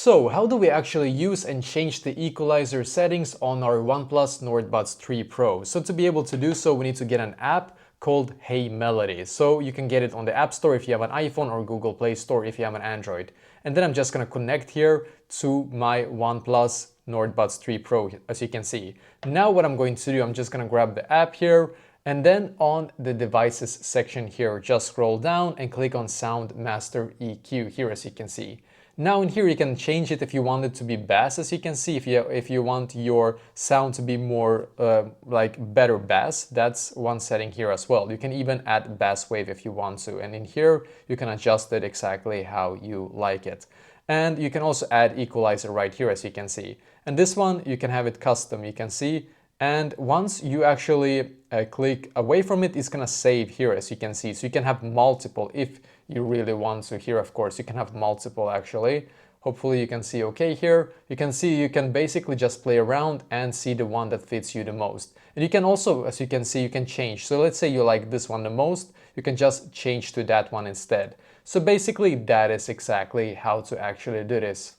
So how do we actually use and change the equalizer settings on our OnePlus Nord Buds 3 Pro? So to be able to do so, we need to get an app called Hey Melody. So you can get it on the App Store if you have an iPhone or Google Play Store if you have an Android. And then I'm just gonna connect here to my OnePlus Nord Buds 3 Pro, as you can see. Now what I'm going to do, I'm just gonna grab the app here, and then on the devices section here, just scroll down and click on Sound Master EQ here, as you can see. Now in here you can change it if you want it to be bass, as you can see. If you want your sound to be more like better bass, that's one setting here as well. You can even add bass wave if you want to, and in here you can adjust it exactly how you like it. And you can also add equalizer right here, as you can see. And this one you can have it custom, you can see. And once you actually click away from it, it's gonna save here, as you can see. So you can have multiple if you really want to. Here, of course, you can have multiple actually. Hopefully you can see okay here. You can see you can basically just play around and see the one that fits you the most. And you can also, as you can see, you can change. So let's say you like this one the most, you can just change to that one instead. So basically that is exactly how to actually do this.